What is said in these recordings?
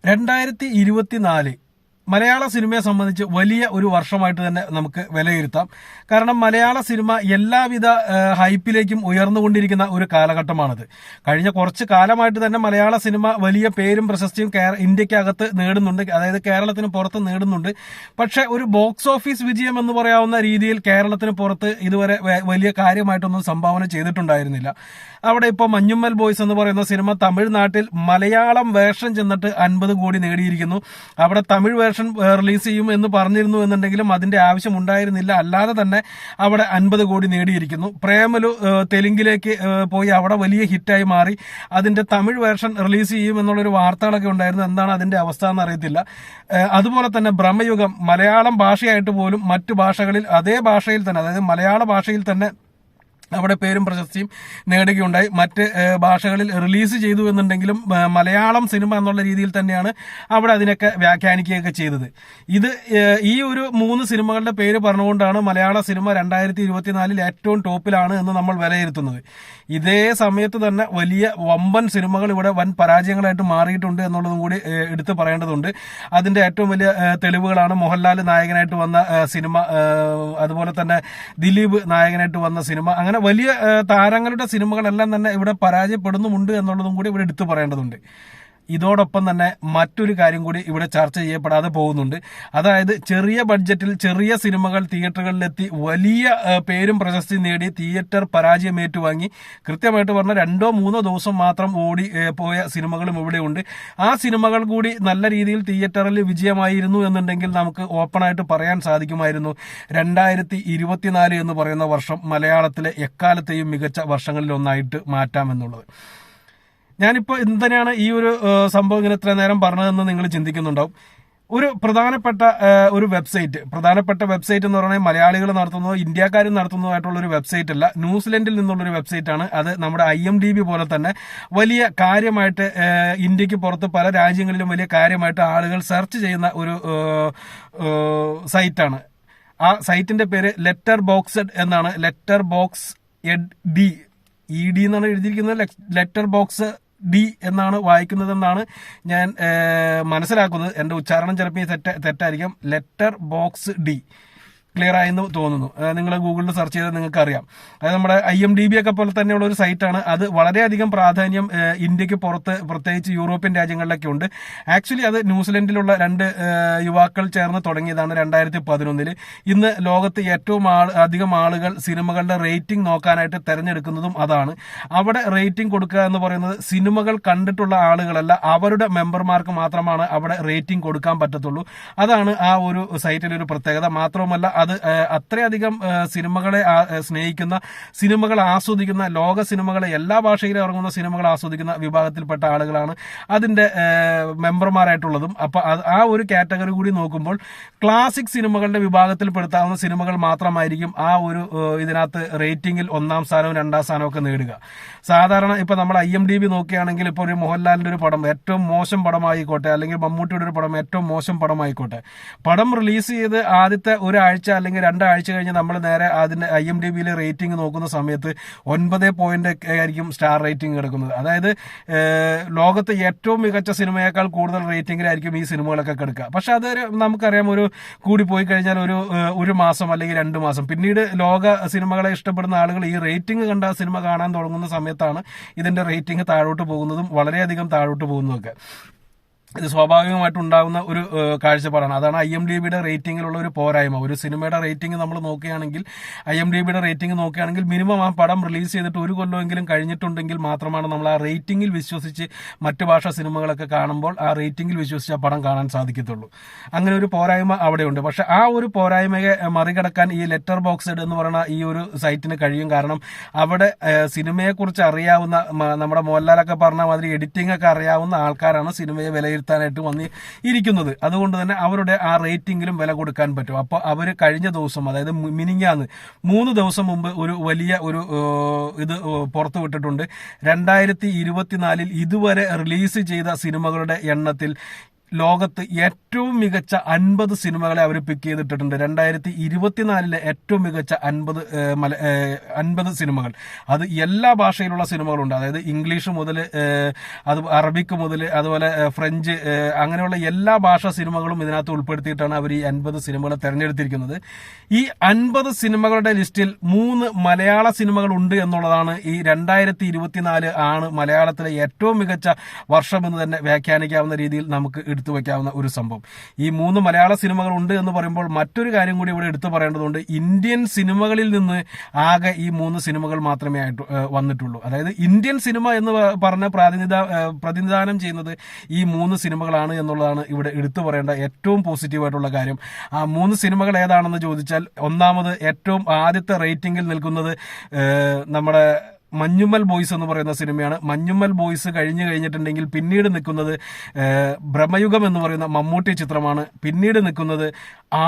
2024 മലയാള സിനിമയെ സംബന്ധിച്ച് വലിയ ഒരു വർഷമായിട്ട് തന്നെ നമുക്ക് വിലയിരുത്താം. കാരണം മലയാള സിനിമ എല്ലാവിധ ഹൈപ്പിലേക്കും ഉയർന്നുകൊണ്ടിരിക്കുന്ന ഒരു കാലഘട്ടമാണിത്. കഴിഞ്ഞ കുറച്ച് കാലമായിട്ട് തന്നെ മലയാള സിനിമ വലിയ പേരും പ്രശസ്തിയും ഇന്ത്യക്കകത്ത് നേടുന്നുണ്ട്, അതായത് കേരളത്തിന് പുറത്ത് നേടുന്നുണ്ട്. പക്ഷെ ഒരു ബോക്സ് ഓഫീസ് വിജയം എന്ന് പറയാവുന്ന രീതിയിൽ കേരളത്തിന് പുറത്ത് ഇതുവരെ വലിയ കാര്യമായിട്ടൊന്നും സംഭാവന ചെയ്തിട്ടുണ്ടായിരുന്നില്ല. അവിടെ ഇപ്പോൾ മഞ്ഞുമ്മൽ ബോയ്സ് എന്ന് പറയുന്ന സിനിമ തമിഴ്നാട്ടിൽ മലയാളം വേർഷൻ ചെന്നിട്ട് 50 കോടി നേടിയിരിക്കുന്നു. അവിടെ തമിഴ് വേർഷൻ റിലീസ് ചെയ്യും എന്ന് പറഞ്ഞിരുന്നു എന്നുണ്ടെങ്കിലും അതിന്റെ ആവശ്യം ഉണ്ടായിരുന്നില്ല. അല്ലാതെ തന്നെ അവിടെ 50 കോടി നേടിയിരിക്കുന്നു. പ്രേമലു തെലുങ്കിലേക്ക് പോയി അവിടെ വലിയ ഹിറ്റായി മാറി. അതിന്റെ തമിഴ് വേർഷൻ റിലീസ് ചെയ്യും എന്നുള്ളൊരു വാർത്തകളൊക്കെ ഉണ്ടായിരുന്നു. എന്താണ് അതിന്റെ അവസ്ഥ എന്ന് അറിയത്തില്ല. അതുപോലെ തന്നെ ബ്രഹ്മയുഗം മലയാളം ഭാഷയായിട്ട് പോലും മറ്റു ഭാഷകളിൽ അതേ ഭാഷയിൽ തന്നെ, അതായത് മലയാള ഭാഷയിൽ തന്നെ അവിടെ പേരും പ്രശസ്തിയും നേടുകയുണ്ടായി. മറ്റ് ഭാഷകളിൽ റിലീസ് ചെയ്തു എന്നുണ്ടെങ്കിലും മലയാളം സിനിമ എന്നുള്ള രീതിയിൽ തന്നെയാണ് അവിടെ അതിനൊക്കെ വ്യാഖ്യാനിക്കുകയൊക്കെ ചെയ്തത്. ഈ ഒരു 3 സിനിമകളുടെ പേര് പറഞ്ഞുകൊണ്ടാണ് മലയാള സിനിമ 2024 ഏറ്റവും ടോപ്പിലാണ് എന്ന് നമ്മൾ വിലയിരുത്തുന്നത്. ഇതേ സമയത്ത് തന്നെ വലിയ വമ്പൻ സിനിമകൾ ഇവിടെ വൻ പരാജയങ്ങളായിട്ട് മാറിയിട്ടുണ്ട് എന്നുള്ളതും കൂടി എടുത്തു പറയേണ്ടതുണ്ട്. അതിന്റെ ഏറ്റവും വലിയ തെളിവുകളാണ് മോഹൻലാൽ നായകനായിട്ട് വന്ന സിനിമ, അതുപോലെ തന്നെ ദിലീപ് നായകനായിട്ട് വന്ന സിനിമ. അങ്ങനെ വലിയ താരങ്ങളുടെ സിനിമകളെല്ലാം തന്നെ ഇവിടെ പരാജയപ്പെടുന്നുമുണ്ട് എന്നുള്ളതും കൂടി ഇവിടെ എടുത്തു പറയേണ്ടതുണ്ട്. ഇതോടൊപ്പം തന്നെ മറ്റൊരു കാര്യം കൂടി ഇവിടെ ചർച്ച ചെയ്യപ്പെടാതെ പോകുന്നുണ്ട്. അതായത് ചെറിയ ബഡ്ജറ്റിൽ ചെറിയ സിനിമകൾ തിയേറ്ററുകളിലെത്തി വലിയ പേരും പ്രശസ്തി നേടി തിയേറ്റർ പരാജയം ഏറ്റുവാങ്ങി കൃത്യമായിട്ട് പറഞ്ഞ 2-3 ദിവസം മാത്രം ഓടി പോയ സിനിമകളും ഇവിടെയുണ്ട്. ആ സിനിമകൾ കൂടി നല്ല രീതിയിൽ തിയേറ്ററിൽ വിജയമായിരുന്നു എന്നുണ്ടെങ്കിൽ നമുക്ക് ഓപ്പണായിട്ട് പറയാൻ സാധിക്കുമായിരുന്നു 2024 എന്ന് പറയുന്ന വർഷം മലയാളത്തിലെ എക്കാലത്തെയും മികച്ച വർഷങ്ങളിൽ ഒന്നായിട്ട് മാറ്റാമെന്നുള്ളത്. ഞാനിപ്പോൾ എന്തിനാണ് ഈ ഒരു സംഭവം ഇങ്ങനെ ഇത്ര നേരം പറഞ്ഞതെന്ന് നിങ്ങൾ ചിന്തിക്കുന്നുണ്ടാവും. ഒരു പ്രധാനപ്പെട്ട വെബ്സൈറ്റ് എന്ന് പറഞ്ഞാൽ മലയാളികൾ നടത്തുന്നതോ ഇന്ത്യക്കാർ നടത്തുന്നതായിട്ടുള്ള ഒരു വെബ്സൈറ്റ് അല്ല, ന്യൂസിലൻഡിൽ നിന്നുള്ളൊരു വെബ്സൈറ്റാണ്. അത് നമ്മുടെ IMDb പോലെ തന്നെ വലിയ കാര്യമായിട്ട് ഇന്ത്യക്ക് പുറത്ത് പല രാജ്യങ്ങളിലും വലിയ കാര്യമായിട്ട് ആളുകൾ സെർച്ച് ചെയ്യുന്ന ഒരു സൈറ്റാണ്. ആ സൈറ്റിന്റെ പേര് ലെറ്റർ ബോക്സഡ് എന്നാണ്. ലെറ്റർ ബോക്സ് ED എന്നാണ് എഴുതിയിരിക്കുന്നത്. ലെറ്റർ ബോക്സ് D എന്നാണ് വായിക്കുന്നതെന്നാണ് ഞാൻ മനസ്സിലാക്കുന്നത്. എന്റെ ഉച്ചാരണം ചിലപ്പോൾ തെറ്റായിരിക്കും. ലെറ്റർ ബോക്സ് D ക്ലിയർ ആയെന്ന് തോന്നുന്നു. നിങ്ങൾ ഗൂഗിളിൽ സെർച്ച് ചെയ്താൽ നിങ്ങൾക്ക് അറിയാം. അതായത് നമ്മുടെ IMDb ഒക്കെ പോലെ തന്നെയുള്ള ഒരു സൈറ്റാണ്. അത് വളരെയധികം പ്രാധാന്യം ഇന്ത്യക്ക് പുറത്ത്, പ്രത്യേകിച്ച് യൂറോപ്യൻ രാജ്യങ്ങളിലൊക്കെ ഉണ്ട്. ആക്ച്വലി അത് ന്യൂസിലൻഡിലുള്ള 2 യുവാക്കൾ ചേർന്ന് തുടങ്ങിയതാണ് 2011. ഇന്ന് ലോകത്ത് ഏറ്റവും അധികം ആളുകൾ സിനിമകളുടെ റേറ്റിംഗ് നോക്കാനായിട്ട് തെരഞ്ഞെടുക്കുന്നതും അതാണ്. അവിടെ റേറ്റിംഗ് കൊടുക്കുക എന്ന് പറയുന്നത് സിനിമകൾ കണ്ടിട്ടുള്ള ആളുകളല്ല, അവരുടെ മെമ്പർമാർക്ക് മാത്രമാണ് അവിടെ റേറ്റിംഗ് കൊടുക്കാൻ പറ്റത്തുള്ളൂ. അതാണ് ആ ഒരു സൈറ്റിലൊരു പ്രത്യേകത. മാത്രവുമല്ല അത് അത്രയധികം സിനിമകളെ സ്നേഹിക്കുന്ന, സിനിമകൾ ആസ്വദിക്കുന്ന, ലോക സിനിമകളെ എല്ലാ ഭാഷയിലും ഇറങ്ങുന്ന സിനിമകൾ ആസ്വദിക്കുന്ന വിഭാഗത്തിൽപ്പെട്ട ആളുകളാണ് അതിന്റെ മെമ്പർമാരായിട്ടുള്ളതും. അപ്പൊ ആ ഒരു കാറ്റഗറി കൂടി നോക്കുമ്പോൾ ക്ലാസിക് സിനിമകളുടെ വിഭാഗത്തിൽപ്പെടുത്താവുന്ന സിനിമകൾ മാത്രമായിരിക്കും ആ ഒരു ഇതിനകത്ത് റേറ്റിംഗിൽ 1ാം സ്ഥാനവും 2ാം സ്ഥാനവും ഒക്കെ നേടുക. സാധാരണ ഇപ്പൊ നമ്മൾ IMDb നോക്കുകയാണെങ്കിൽ ഇപ്പോൾ ഒരു മോഹൻലാലിന്റെ ഒരു പടം ഏറ്റവും മോശം പടമായിക്കോട്ടെ, അല്ലെങ്കിൽ മമ്മൂട്ടിയുടെ ഒരു പടം ഏറ്റവും മോശം പടമായിക്കോട്ടെ, പടം റിലീസ് ചെയ്ത് ആദ്യത്തെ ഒരാഴ്ച അല്ലെങ്കിൽ 2 ആഴ്ച കഴിഞ്ഞ് നമ്മൾ നേരെ അതിന്റെ IMDbയിൽ റേറ്റിംഗ് നോക്കുന്ന സമയത്ത് 9 ആയിരിക്കും സ്റ്റാർ റേറ്റിംഗ് കിടക്കുന്നത്. അതായത് ലോകത്തെ ഏറ്റവും മികച്ച സിനിമയേക്കാൾ കൂടുതൽ റേറ്റിംഗിലായിരിക്കും ഈ സിനിമകളൊക്കെ കിടക്കുക. പക്ഷെ അത് നമുക്കറിയാം, ഒരു കൂടി പോയി കഴിഞ്ഞാൽ ഒരു മാസം അല്ലെങ്കിൽ 2 മാസം പിന്നീട് ലോക സിനിമകളെ ഇഷ്ടപ്പെടുന്ന ആളുകൾ ഈ റേറ്റിംഗ് കണ്ട സിനിമ കാണാൻ തുടങ്ങുന്ന സമയത്താണ് ഇതിന്റെ റേറ്റിംഗ് താഴോട്ട് പോകുന്നതും വളരെയധികം താഴോട്ട് പോകുന്നതൊക്കെ. ഇത് സ്വാഭാവികമായിട്ടുണ്ടാകുന്ന ഒരു കാഴ്ചപ്പാടാണ്. അതാണ് IMDbയുടെ റേറ്റിംഗിലുള്ള ഒരു പോരായ്മ. ഒരു സിനിമയുടെ റേറ്റിംഗ് നമ്മൾ നോക്കുകയാണെങ്കിൽ, IMDbയുടെ റേറ്റിംഗ് നോക്കുകയാണെങ്കിൽ മിനിമം ആ പടം റിലീസ് ചെയ്തിട്ട് 1 കൊല്ലമെങ്കിലും കഴിഞ്ഞിട്ടുണ്ടെങ്കിൽ മാത്രമാണ് നമ്മൾ ആ റേറ്റിംഗിൽ വിശ്വസിച്ച് മറ്റു ഭാഷാ സിനിമകളൊക്കെ കാണുമ്പോൾ ആ റേറ്റിംഗിൽ വിശ്വസിച്ച് ആ പടം കാണാൻ സാധിക്കത്തുള്ളൂ. അങ്ങനെ ഒരു പോരായ്മ അവിടെയുണ്ട്. പക്ഷെ ആ ഒരു പോരായ്മയെ മറികടക്കാൻ ഈ ലെറ്റർ ബോക്സഡ് എന്ന് പറയുന്ന ഈ ഒരു സൈറ്റിന് കഴിയും. കാരണം അവിടെ സിനിമയെക്കുറിച്ച് അറിയാവുന്ന, നമ്മുടെ മോഹൻലാലൊക്കെ പറഞ്ഞ മാതിരി എഡിറ്റിംഗ് ഒക്കെ അറിയാവുന്ന ആൾക്കാരാണ് സിനിമയെ വിലയിരുത്താനായിട്ട് വന്നിരിക്കുന്നത്. അതുകൊണ്ട് തന്നെ അവരുടെ ആ റേറ്റിംഗിലും വില കൊടുക്കാൻ പറ്റും. അപ്പോൾ അവർ കഴിഞ്ഞ ദിവസം, അതായത് മിനിഞ്ഞാന്ന് 3 ദിവസം മുമ്പ് ഒരു വലിയ ഒരു ഇത് പുറത്തുവിട്ടിട്ടുണ്ട്. 2024 ഇതുവരെ റിലീസ് ചെയ്ത സിനിമകളുടെ എണ്ണത്തിൽ ലോകത്ത് ഏറ്റവും മികച്ച 50 സിനിമകളെ അവർ പിക്ക് ചെയ്തിട്ടിട്ടുണ്ട്. 2024 ഏറ്റവും മികച്ച 50 സിനിമകൾ. അത് എല്ലാ ഭാഷയിലുള്ള സിനിമകളുണ്ട്. അതായത് ഇംഗ്ലീഷ് മുതൽ അത് അറബിക്ക് മുതൽ അതുപോലെ ഫ്രഞ്ച് അങ്ങനെയുള്ള എല്ലാ ഭാഷാ സിനിമകളും ഇതിനകത്ത് ഉൾപ്പെടുത്തിയിട്ടാണ് അവർ ഈ 50 സിനിമകളെ തെരഞ്ഞെടുത്തിരിക്കുന്നത്. ഈ 50 സിനിമകളുടെ ലിസ്റ്റിൽ 3 മലയാള സിനിമകൾ ഉണ്ട് എന്നുള്ളതാണ് ഈ 2024 ആണ് മലയാളത്തിലെ ഏറ്റവും മികച്ച വർഷം എന്ന് തന്നെ വ്യാഖ്യാനിക്കാവുന്ന രീതിയിൽ നമുക്ക് എടുത്തു വയ്ക്കാവുന്ന ഒരു സംഭവം. ഈ 3 മലയാള സിനിമകൾ ഉണ്ട് എന്ന് പറയുമ്പോൾ മറ്റൊരു കാര്യം കൂടി ഇവിടെ എടുത്തു പറയേണ്ടതുണ്ട്. ഇന്ത്യൻ സിനിമകളിൽ നിന്ന് ആകെ ഈ 3 സിനിമകൾ മാത്രമേ ആയിട്ട് വന്നിട്ടുള്ളൂ. അതായത് ഇന്ത്യൻ സിനിമ എന്ന് പറഞ്ഞ പ്രതിനിധാനം ചെയ്യുന്നത് ഈ 3 സിനിമകളാണ് എന്നുള്ളതാണ് ഇവിടെ എടുത്തു പറയേണ്ട ഏറ്റവും പോസിറ്റീവായിട്ടുള്ള കാര്യം. ആ 3 സിനിമകൾ ഏതാണെന്ന് ചോദിച്ചാൽ, ഒന്നാമത് ഏറ്റവും ആദ്യത്തെ റേറ്റിംഗിൽ നിൽക്കുന്നത് നമ്മുടെ മഞ്ഞുമ്മൽ ബോയ്സ് എന്ന് പറയുന്ന സിനിമയാണ്. മഞ്ഞുമ്മൽ ബോയ്സ് കഴിഞ്ഞിട്ടുണ്ടെങ്കിൽ പിന്നീട് നിൽക്കുന്നത് ഭ്രമയുഗം എന്ന് പറയുന്ന മമ്മൂട്ടി ചിത്രമാണ്. പിന്നീട് നിൽക്കുന്നത്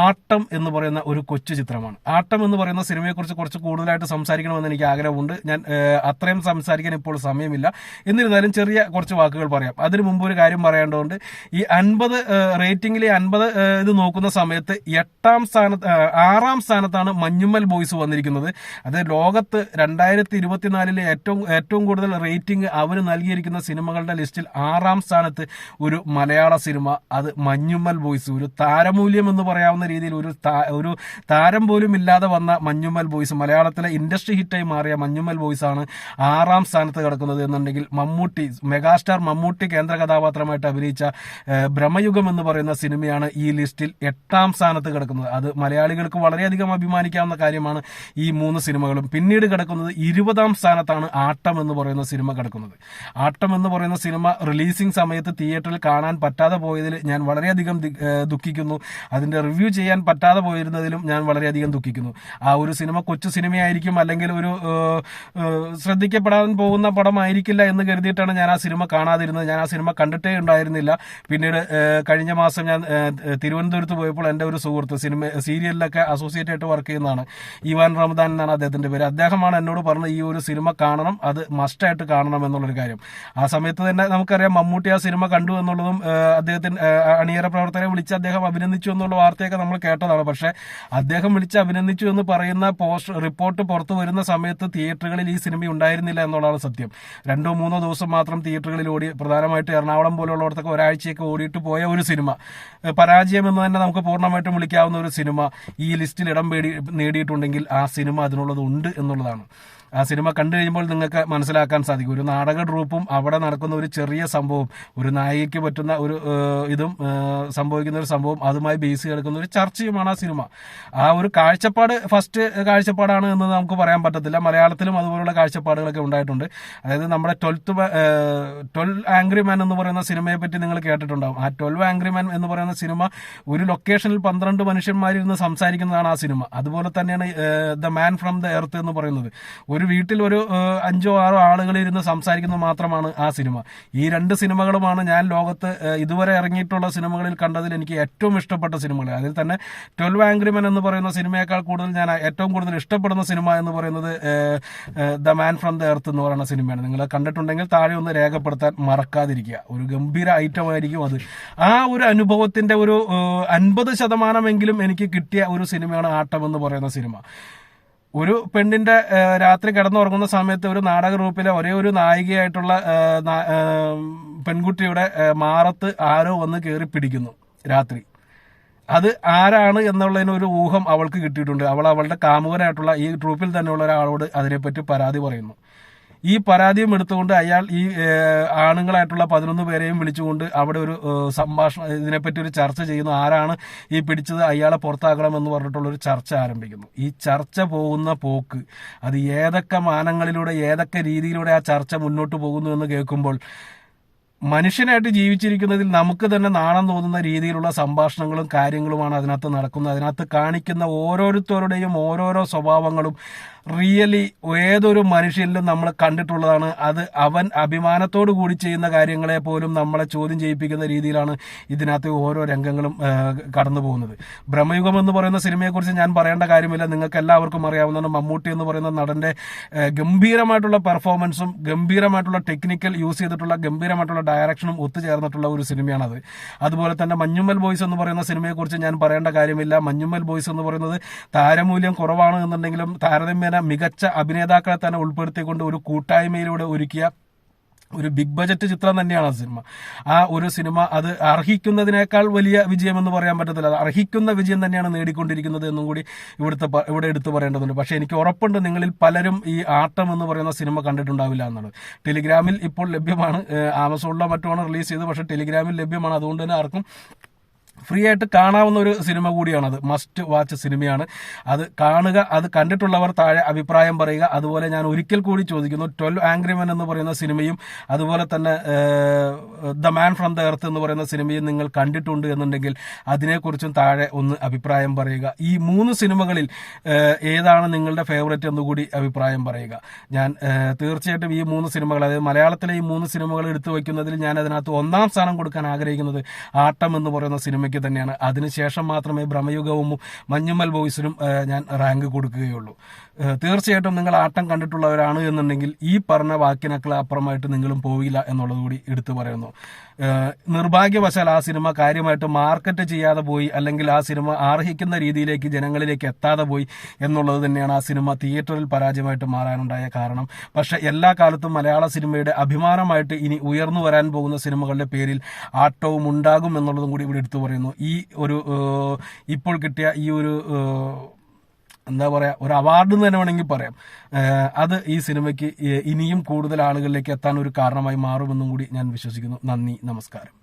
ആട്ടം എന്ന് പറയുന്ന ഒരു കൊച്ചു ചിത്രമാണ്. ആട്ടം എന്ന് പറയുന്ന സിനിമയെക്കുറിച്ച് കുറച്ച് കൂടുതലായിട്ട് സംസാരിക്കണമെന്ന് എനിക്ക് ആഗ്രഹമുണ്ട്. ഞാൻ അത്രയും സംസാരിക്കാൻ ഇപ്പോൾ സമയമില്ല. എന്നിരുന്നാലും ചെറിയ കുറച്ച് വാക്കുകൾ പറയാം. അതിനു മുമ്പ് ഒരു കാര്യം പറയേണ്ടതുണ്ട്. ഈ 50 റേറ്റിംഗിലെ 50 ഇത് നോക്കുന്ന സമയത്ത് 6ാം സ്ഥാനത്താണ് മഞ്ഞുമ്മൽ ബോയ്സ് വന്നിരിക്കുന്നത്. അത് ലോകത്ത് 2024 ഏറ്റവും കൂടുതൽ റേറ്റിംഗ് അവർ നൽകിയിരിക്കുന്ന സിനിമകളുടെ ലിസ്റ്റിൽ 6ാം സ്ഥാനത്ത് ഒരു മലയാള സിനിമ, അത് മഞ്ഞുമ്മൽ ബോയ്സ്. ഒരു താരമൂല്യം എന്ന് പറയാവുന്ന രീതിയിൽ ഒരു താരം പോലും ഇല്ലാതെ വന്ന മഞ്ഞുമ്മൽ ബോയ്സ്, മലയാളത്തിലെ ഇൻഡസ്ട്രി ഹിറ്റായി മാറിയ മഞ്ഞുമ്മൽ ബോയ്സ് ആണ് 6ാം സ്ഥാനത്ത് കിടക്കുന്നത് എന്നുണ്ടെങ്കിൽ, മെഗാസ്റ്റാർ മമ്മൂട്ടി കേന്ദ്ര കഥാപാത്രമായിട്ട് അഭിനയിച്ച ഭ്രമയുഗം എന്ന് പറയുന്ന സിനിമയാണ് ഈ ലിസ്റ്റിൽ 8ാം സ്ഥാനത്ത് കിടക്കുന്നത്. അത് മലയാളികൾക്ക് വളരെയധികം അഭിമാനിക്കാവുന്ന കാര്യമാണ് ഈ 3 സിനിമകളും. പിന്നീട് കിടക്കുന്നത് 20ാം സ്ഥാനത്താണ് ആട്ടം എന്ന് പറയുന്ന സിനിമ കിടക്കുന്നത്. ആട്ടം എന്ന് പറയുന്ന സിനിമ റിലീസിംഗ് സമയത്ത് തിയേറ്ററിൽ കാണാൻ പറ്റാതെ പോയതിൽ ഞാൻ വളരെയധികം ദുഃഖിക്കുന്നു. അതിന്റെ റിവ്യൂ ചെയ്യാൻ പറ്റാതെ പോയിരുന്നതിലും ഞാൻ വളരെയധികം ദുഃഖിക്കുന്നു. ആ ഒരു സിനിമ കൊച്ചു സിനിമയായിരിക്കും, അല്ലെങ്കിൽ ഒരു ശ്രദ്ധിക്കപ്പെടാൻ പോകുന്ന പടമായിരിക്കില്ല എന്ന് കരുതിയിട്ടാണ് ഞാൻ ആ സിനിമ കാണാതിരുന്നത്. ഞാൻ ആ സിനിമ കണ്ടിട്ടേ ഉണ്ടായിരുന്നില്ല. പിന്നീട് കഴിഞ്ഞ മാസം ഞാൻ തിരുവനന്തപുരത്ത് പോയപ്പോൾ എൻ്റെ ഒരു സുഹൃത്ത് സീരിയലിലൊക്കെ അസോസിയേറ്റ് ആയിട്ട് വർക്ക് ചെയ്യുന്നതാണ്, ഇവാൻ റമദാൻ എന്നാണ് അദ്ദേഹത്തിന്റെ പേര്. അദ്ദേഹമാണ് എന്നോട് പറഞ്ഞത് ഈ ഒരു സിനിമ കാണണം, അത് മസ്റ്റായിട്ട് കാണണം എന്നുള്ളൊരു കാര്യം. ആ സമയത്ത് തന്നെ നമുക്കറിയാം മമ്മൂട്ടി ആ സിനിമ കണ്ടു എന്നുള്ളതും അദ്ദേഹത്തിന് അണിയറ പ്രവർത്തകരെ വിളിച്ച് അദ്ദേഹം അഭിനന്ദിച്ചു എന്നുള്ള വാർത്തയൊക്കെ നമ്മൾ കേട്ടതാണ്. പക്ഷെ അദ്ദേഹം വിളിച്ച് അഭിനന്ദിച്ചു എന്ന് പറയുന്ന റിപ്പോർട്ട് പുറത്തു വരുന്ന സമയത്ത് തിയേറ്ററുകളിൽ ഈ സിനിമ ഉണ്ടായിരുന്നില്ല എന്നുള്ളതാണ് സത്യം. 2-3 ദിവസം മാത്രം തിയേറ്ററുകളിൽ ഓടി, പ്രധാനമായിട്ട് എറണാകുളം പോലുള്ളടത്തൊക്കെ ഒരാഴ്ചയൊക്കെ ഓടിയിട്ട് പോയ ഒരു സിനിമ, പരാജയം എന്ന് തന്നെ നമുക്ക് പൂർണ്ണമായിട്ടും വിളിക്കാവുന്ന ഒരു സിനിമ ഈ ലിസ്റ്റിൽ ഇടം നേടിയിട്ടുണ്ടെങ്കിൽ ആ സിനിമ അതിനുള്ളത് ഉണ്ട് എന്നുള്ളതാണ്. ആ സിനിമ കണ്ടു കഴിയുമ്പോൾ നിങ്ങൾക്ക് മനസ്സിലാക്കാൻ സാധിക്കും. ഒരു നാടക ട്രൂപ്പും അവിടെ നടക്കുന്ന ഒരു ചെറിയ സംഭവം, ഒരു നായികയ്ക്ക് പറ്റുന്ന ഒരു ഇതും സംഭവിക്കുന്ന ഒരു സംഭവം, അതുമായി ബേസ് കിടക്കുന്ന ഒരു ചർച്ചയുമാണ് ആ സിനിമ. ആ ഒരു കാഴ്ചപ്പാട് ഫസ്റ്റ് കാഴ്ചപ്പാടാണ് എന്ന് നമുക്ക് പറയാൻ പറ്റത്തില്ല. മലയാളത്തിലും അതുപോലുള്ള കാഴ്ചപ്പാടുകളൊക്കെ ഉണ്ടായിട്ടുണ്ട്. അതായത് നമ്മുടെ 12 ആംഗ്രി മാൻ എന്ന് പറയുന്ന സിനിമയെ പറ്റി നിങ്ങൾ കേട്ടിട്ടുണ്ടാവും. ആ 12 ആംഗ്രി മാൻ എന്ന് പറയുന്ന സിനിമ ഒരു ലൊക്കേഷനിൽ 12 മനുഷ്യന്മാരിരുന്ന് സംസാരിക്കുന്നതാണ് ആ സിനിമ. അതുപോലെ തന്നെയാണ് the man from the earth എന്ന് പറയുന്നത്. ഒരു വീട്ടിൽ ഒരു 5-6 ആളുകൾ ഇരുന്ന് സംസാരിക്കുന്നത് മാത്രമാണ് ആ സിനിമ. ഈ 2 സിനിമകളുമാണ് ഞാൻ ലോകത്ത് ഇതുവരെ ഇറങ്ങിയിട്ടുള്ള സിനിമകളിൽ കണ്ടതിൽ എനിക്ക് ഏറ്റവും ഇഷ്ടപ്പെട്ട സിനിമകൾ. അതിൽ തന്നെ 12 ആംഗ്രി മെൻ എന്ന് പറയുന്ന സിനിമയേക്കാൾ കൂടുതൽ ഞാൻ ഏറ്റവും കൂടുതൽ ഇഷ്ടപ്പെടുന്ന സിനിമ എന്ന് പറയുന്നത് the man from the earth എന്ന് പറയുന്ന സിനിമയാണ്. നിങ്ങൾ കണ്ടിട്ടുണ്ടെങ്കിൽ താഴെ ഒന്ന് രേഖപ്പെടുത്താൻ മറക്കാതിരിക്കുക. ഒരു ഗംഭീര ഐറ്റം ആയിരിക്കും അത്. ആ ഒരു അനുഭവത്തിന്റെ ഒരു 50% എനിക്ക് കിട്ടിയ ഒരു സിനിമയാണ് ആട്ടം എന്ന് പറയുന്ന സിനിമ. ഒരു പെണ്ണിന്റെ രാത്രി കിടന്നുറങ്ങുന്ന സമയത്ത് ഒരു നാടക ഗ്രൂപ്പിലെ ഒരേ ഒരു നായികയായിട്ടുള്ള പെൺകുട്ടിയുടെ മാറത്ത് ആരോ വന്ന് കയറി പിടിക്കുന്നു രാത്രി. അത് ആരാണ് എന്നുള്ളതിന് ഒരു ഊഹം അവൾക്ക് കിട്ടിയിട്ടുണ്ട്. അവളുടെ കാമുകനായിട്ടുള്ള ഈ ട്രൂപ്പിൽ തന്നെയുള്ള ഒരാളോട് അതിനെപ്പറ്റി പരാതി പറയുന്നു. ഈ പരാതിയും എടുത്തുകൊണ്ട് അയാൾ ഈ ആണുങ്ങളായിട്ടുള്ള 11 പേരെയും വിളിച്ചുകൊണ്ട് അവിടെ ഒരു സംഭാഷണം, ഇതിനെപ്പറ്റി ഒരു ചർച്ച ചെയ്യുന്നു. ആരാണ് ഈ പിടിച്ചത്, അയാളെ പുറത്താക്കണം എന്ന് പറഞ്ഞിട്ടുള്ളൊരു ചർച്ച ആരംഭിക്കുന്നു. ഈ ചർച്ച പോകുന്ന പോക്ക്, അത് ഏതൊക്കെ മാനങ്ങളിലൂടെ ഏതൊക്കെ രീതിയിലൂടെ ആ ചർച്ച മുന്നോട്ട് പോകുന്നു എന്ന് കേൾക്കുമ്പോൾ മനുഷ്യനായിട്ട് ജീവിച്ചിരിക്കുന്നതിൽ നമുക്ക് തന്നെ നാണം തോന്നുന്ന രീതിയിലുള്ള സംഭാഷണങ്ങളും കാര്യങ്ങളുമാണ് അതിനകത്ത് നടക്കുന്നത്. അതിനകത്ത് കാണിക്കുന്ന ഓരോരുത്തരുടെയും ഓരോരോ സ്വഭാവങ്ങളും റിയലി ഏതൊരു മനുഷ്യനിലും നമ്മൾ കണ്ടിട്ടുള്ളതാണ്. അത് അവൻ അഭിമാനത്തോടു കൂടി ചെയ്യുന്ന കാര്യങ്ങളെ പോലും നമ്മളെ ചോദ്യം ചെയ്യിപ്പിക്കുന്ന രീതിയിലാണ് ഇതിനകത്ത് ഓരോ രംഗങ്ങളും കടന്നു പോകുന്നത്. ബ്രഹ്മയുഗം എന്ന് പറയുന്ന സിനിമയെക്കുറിച്ച് ഞാൻ പറയേണ്ട കാര്യമില്ല, നിങ്ങൾക്ക് എല്ലാവർക്കും അറിയാവുന്നതാണ്. മമ്മൂട്ടി എന്ന് പറയുന്ന നടന്റെ ഗംഭീരമായിട്ടുള്ള പെർഫോമൻസും ഗംഭീരമായിട്ടുള്ള ടെക്നിക്കൽ യൂസ് ചെയ്തിട്ടുള്ള ഗംഭീരമായിട്ടുള്ള ഡയറക്ഷനും ഒത്തുചേർന്നിട്ടുള്ള ഒരു സിനിമയാണത്. അതുപോലെ തന്നെ മഞ്ഞുമ്മൽ ബോയ്സ് എന്ന് പറയുന്ന സിനിമയെക്കുറിച്ച് ഞാൻ പറയേണ്ട കാര്യമില്ല. മഞ്ഞുമ്മൽ ബോയ്സ് എന്ന് പറയുന്നത് താരമൂല്യം കുറവാണ് എന്നുണ്ടെങ്കിലും താരതമ്യേന മികച്ച അഭിനേതാക്കളെ തന്നെ ഉൾപ്പെടുത്തിക്കൊണ്ട് ഒരു കൂട്ടായ്മയിലൂടെ ഒരുക്കിയ ഒരു ബിഗ് ബജറ്റ് ചിത്രം തന്നെയാണ് ആ സിനിമ. ആ ഒരു സിനിമ അത് അർഹിക്കുന്നതിനേക്കാൾ വലിയ വിജയം എന്ന് പറയാൻ പറ്റത്തില്ല, അത് അർഹിക്കുന്ന വിജയം തന്നെയാണ് നേടിക്കൊണ്ടിരിക്കുന്നത് എന്നും കൂടി ഇവിടെ എടുത്തു പറയേണ്ടതുണ്ട്. പക്ഷേ എനിക്ക് ഉറപ്പുണ്ട് നിങ്ങളിൽ പലരും ഈ ആട്ടം എന്ന് പറയുന്ന സിനിമ കണ്ടിട്ടുണ്ടാവില്ല എന്നുള്ളത്. ടെലിഗ്രാമിൽ ഇപ്പോൾ ലഭ്യമാണ്, ആമസോണിലോ മറ്റുമാണ് റിലീസ് ചെയ്തത്, പക്ഷേ ടെലിഗ്രാമിൽ ലഭ്യമാണ്. അതുകൊണ്ട് തന്നെ ആർക്കും ഫ്രീ ആയിട്ട് കാണാവുന്ന ഒരു സിനിമ കൂടിയാണത്. മസ്റ്റ് വാച്ച് സിനിമയാണ്. അത് കാണുക. അത് കണ്ടിട്ടുള്ളവർ താഴെ അഭിപ്രായം പറയുക. അതുപോലെ ഞാൻ ഒരിക്കൽ കൂടി ചോദിക്കുന്നു, 12 ആംഗ്രി മെൻ എന്ന് പറയുന്ന സിനിമയും അതുപോലെ തന്നെ the man from the earth എന്ന് പറയുന്ന സിനിമയും നിങ്ങൾ കണ്ടിട്ടുണ്ട് എന്നുണ്ടെങ്കിൽ അതിനെക്കുറിച്ചും താഴെ ഒന്ന് അഭിപ്രായം പറയുക. ഈ 3 സിനിമകളിൽ ഏതാണ് നിങ്ങളുടെ ഫേവറേറ്റ് എന്നുകൂടി അഭിപ്രായം പറയുക. ഞാൻ തീർച്ചയായിട്ടും ഈ 3 സിനിമകൾ, അതായത് മലയാളത്തിലെ ഈ 3 സിനിമകൾ എടുത്തു വയ്ക്കുന്നതിൽ ഞാൻ അതിനകത്ത് 1ാം സ്ഥാനം കൊടുക്കാൻ ആഗ്രഹിക്കുന്നത് ആട്ടം എന്ന് പറയുന്ന സിനിമയ്ക്ക് തന്നെയാണ്. അതിനുശേഷം മാത്രമേ ബ്രഹ്മയുഗവും മഞ്ഞുമ്മൽ ബോയ്സിനും ഞാൻ റാങ്ക് കൊടുക്കുകയുള്ളൂ. തീർച്ചയായിട്ടും നിങ്ങൾ ആട്ടം കണ്ടിട്ടുള്ളവരാണ് എന്നുണ്ടെങ്കിൽ ഈ പറഞ്ഞ വാക്കിനേക്കാൾ അപ്പുറമായിട്ട് നിങ്ങളും പോവില്ല എന്നുള്ളത് കൂടി എടുത്തു പറയുന്നു. നിർഭാഗ്യവശാൽ ആ സിനിമ കാര്യമായിട്ട് മാർക്കറ്റ് ചെയ്യാതെ പോയി, അല്ലെങ്കിൽ ആ സിനിമ അർഹിക്കുന്ന രീതിയിലേക്ക് ജനങ്ങളിലേക്ക് എത്താതെ പോയി എന്നുള്ളത് തന്നെയാണ് ആ സിനിമ തിയേറ്ററിൽ പരാജയമായിട്ട് മാറാനുണ്ടായ കാരണം. പക്ഷെ എല്ലാ കാലത്തും മലയാള സിനിമയുടെ അഭിമാനമായിട്ട് ഇനി ഉയർന്നു വരാൻ പോകുന്ന സിനിമകളുടെ പേരിൽ ആട്ടവും ഉണ്ടാകും എന്നുള്ളതും കൂടി ഇവിടെ എടുത്തു പറയുന്നു. ഈ ഒരു ഇപ്പോൾ കിട്ടിയ ഈ ഒരു എന്താ പറയുക, ഒരു അവാർഡ് എന്ന് തന്നെ വേണമെങ്കിൽ പറയാം, അത് ഈ സിനിമയ്ക്ക് ഇനിയും കൂടുതൽ ആളുകളിലേക്ക് എത്താൻ ഒരു കാരണമായി മാറുമെന്നും കൂടി ഞാൻ വിശ്വസിക്കുന്നു. നന്ദി, നമസ്കാരം.